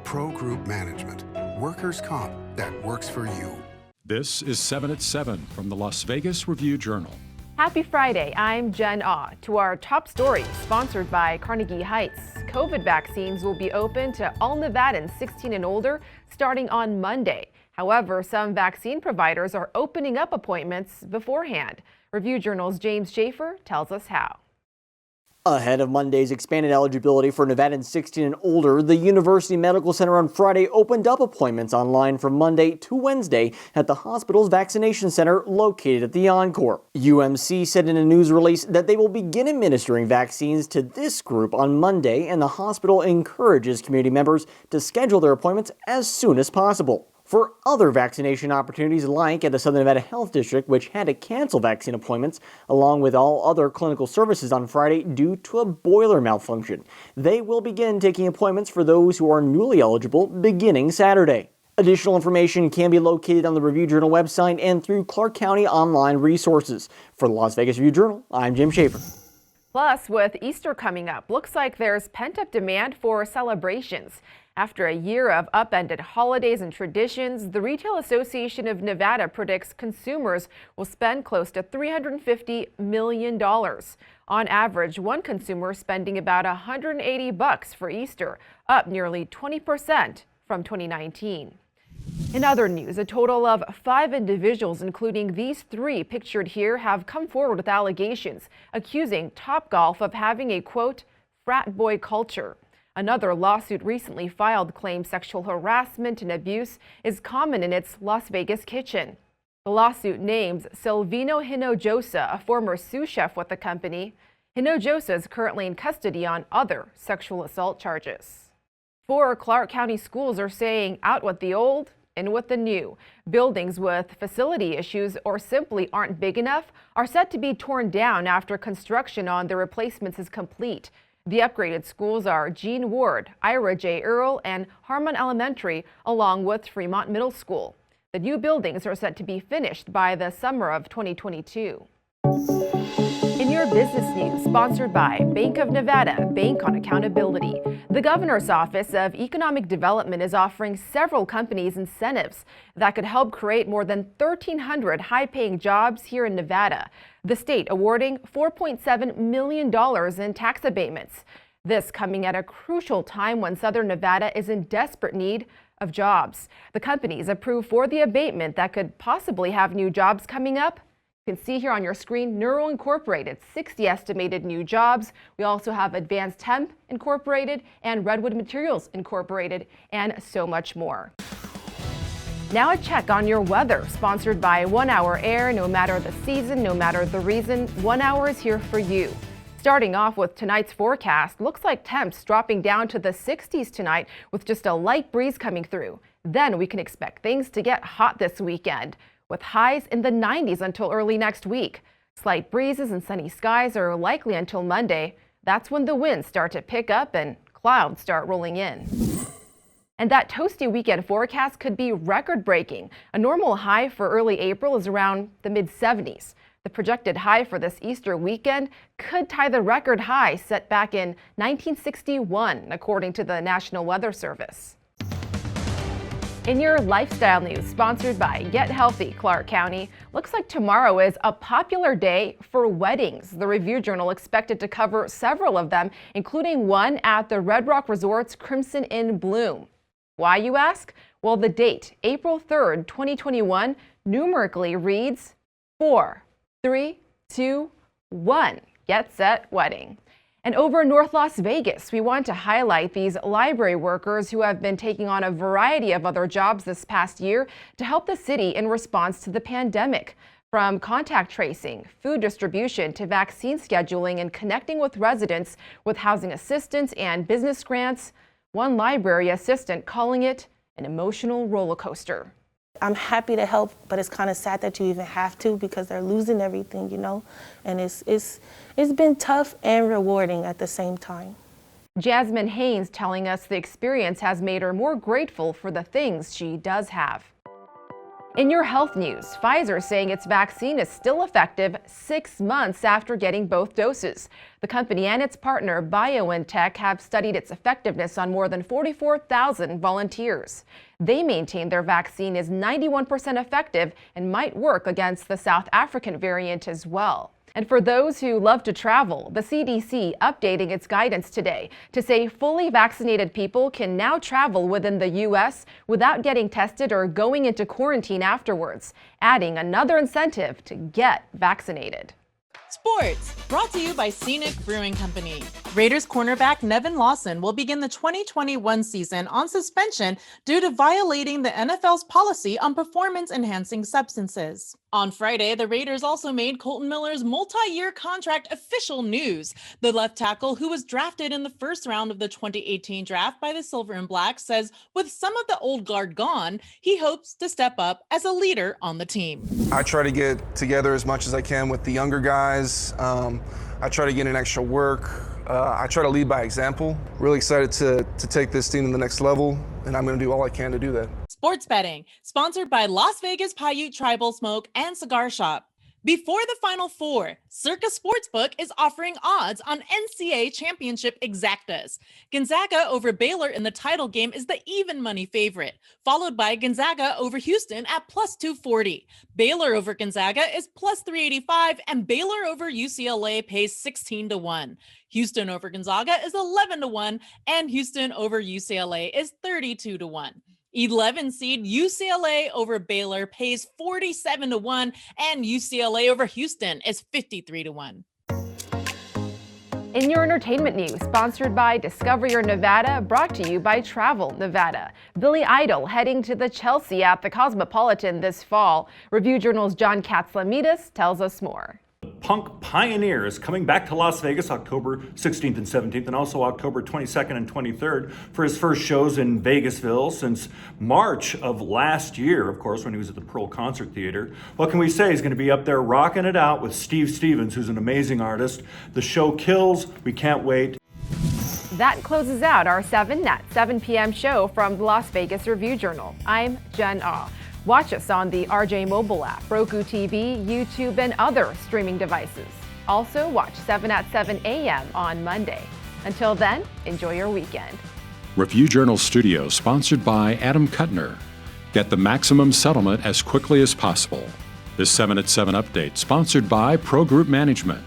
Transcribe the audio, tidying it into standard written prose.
Pro Group Management. Workers' comp that works for you. This is 7 at 7 from the Las Vegas Review-Journal. Happy Friday, I'm Jen Ah. To our top story, sponsored by Carnegie Heights. COVID vaccines will be open to all Nevadans 16 and older starting on Monday. However, some vaccine providers are opening up appointments beforehand. Review-Journal's James Schaefer tells us how. Ahead of Monday's expanded eligibility for Nevadans 16 and older, the University Medical Center on Friday opened up appointments online from Monday to Wednesday at the hospital's vaccination center located at the Encore. UMC said in a news release that they will begin administering vaccines to this group on Monday, and the hospital encourages community members to schedule their appointments as soon as possible. For other vaccination opportunities, like at the Southern Nevada Health District, which had to cancel vaccine appointments along with all other clinical services on Friday due to a boiler malfunction, they will begin taking appointments for those who are newly eligible beginning Saturday. Additional information can be located on the Review-Journal website and through Clark County online resources. For the Las Vegas Review-Journal, I'm Jim Schaefer. Plus, with Easter coming up, looks like there's pent-up demand for celebrations. After a year of upended holidays and traditions, the Retail Association of Nevada predicts consumers will spend close to $350 million. On average, one consumer spending about $180 for Easter, up nearly 20% from 2019. In other news, a total of 5 individuals, including these 3 pictured here, have come forward with allegations accusing Topgolf of having a, quote, frat boy culture. Another lawsuit recently filed claims sexual harassment and abuse is common in its Las Vegas kitchen. The lawsuit names Silvino Hinojosa, a former sous chef with the company. Hinojosa is currently in custody on other sexual assault charges. 4 Clark County schools are saying out with the old, in with the new. Buildings with facility issues or simply aren't big enough are set to be torn down after construction on the replacements is complete. The upgraded schools are Gene Ward, Ira J. Earl, and Harmon Elementary, along with Fremont Middle School. The new buildings are set to be finished by the summer of 2022. In your business news, sponsored by Bank of Nevada, Bank on Accountability. The Governor's Office of Economic Development is offering several companies incentives that could help create more than 1,300 high-paying jobs here in Nevada. The state awarding $4.7 million in tax abatements. This coming at a crucial time when Southern Nevada is in desperate need of jobs. The companies approved for the abatement that could possibly have new jobs coming up. You can see here on your screen, Neuro Incorporated, 60 estimated new jobs. We also have Advanced Hemp Incorporated and Redwood Materials Incorporated, and so much more. Now a check on your weather, sponsored by 1 Hour Air. No matter the season, no matter the reason, 1 Hour is here for you. Starting off with tonight's forecast, looks like temps dropping down to the 60s tonight with just a light breeze coming through. Then we can expect things to get hot this weekend, with highs in the 90s until early next week. Slight breezes and sunny skies are likely until Monday. That's when the winds start to pick up and clouds start rolling in. And that toasty weekend forecast could be record-breaking. A normal high for early April is around the mid-70s. The projected high for this Easter weekend could tie the record high set back in 1961, according to the National Weather Service. In your lifestyle news, sponsored by Get Healthy Clark County, looks like tomorrow is a popular day for weddings. The Review-Journal expected to cover several of them, including one at the Red Rock Resort's Crimson in Bloom. Why, you ask? Well, the date, April 3rd, 2021, numerically reads 4, 3, 2, 1. Get set wedding. And over in North Las Vegas, we want to highlight these library workers who have been taking on a variety of other jobs this past year to help the city in response to the pandemic. From contact tracing, food distribution, to vaccine scheduling and connecting with residents with housing assistance and business grants. One library assistant calling it an emotional roller coaster. I'm happy to help, but it's kind of sad that you even have to, because they're losing everything, you know, and it's been tough and rewarding at the same time. Jasmine Haynes telling us the experience has made her more grateful for the things she does have. In your health news, Pfizer saying its vaccine is still effective 6 months after getting both doses. The company and its partner BioNTech have studied its effectiveness on more than 44,000 volunteers. They maintain their vaccine is 91% effective and might work against the South African variant as well. And for those who love to travel, the CDC updating its guidance today to say fully vaccinated people can now travel within the U.S. without getting tested or going into quarantine afterwards, adding another incentive to get vaccinated. Sports, brought to you by Scenic Brewing Company. Raiders cornerback Nevin Lawson will begin the 2021 season on suspension due to violating the NFL's policy on performance-enhancing substances. On Friday, the Raiders also made Colton Miller's multi-year contract official news. The left tackle, who was drafted in the first round of the 2018 draft by the Silver and Black, says with some of the old guard gone, he hopes to step up as a leader on the team. I try to get together as much as I can with the younger guys. I try to get in extra work. I try to lead by example. Really excited to take this team to the next level, and I'm going to do all I can to do that. Sports betting, sponsored by Las Vegas Paiute Tribal Smoke and Cigar Shop. Before the Final Four, Circa Sportsbook is offering odds on NCAA Championship exactas. Gonzaga over Baylor in the title game is the even money favorite, followed by Gonzaga over Houston at plus 240. Baylor over Gonzaga is plus 385, and Baylor over UCLA pays 16-1. Houston over Gonzaga is 11-1, and Houston over UCLA is 32-1. 11 seed UCLA over Baylor pays 47-1, and UCLA over Houston is 53-1. In your entertainment news, sponsored by Discover Your Nevada, brought to you by Travel Nevada. Billy Idol heading to the Chelsea at the Cosmopolitan this fall. Review Journal's John Katslamidas tells us more. Punk Pioneer is coming back to Las Vegas October 16th and 17th, and also October 22nd and 23rd for his first shows in Vegasville since March of last year, of course, when he was at the Pearl Concert Theater. What can we say? He's going to be up there rocking it out with Steve Stevens, who's an amazing artist. The show kills. We can't wait. That closes out our 7 p.m. show from the Las Vegas Review Journal. I'm Jen Ah. Watch us on the RJ mobile app, Roku TV, YouTube, and other streaming devices. Also, watch 7 at 7 a.m. on Monday. Until then, enjoy your weekend. Review Journal Studio, sponsored by Adam Kuttner. Get the maximum settlement as quickly as possible. This 7 at 7 update, sponsored by Pro Group Management.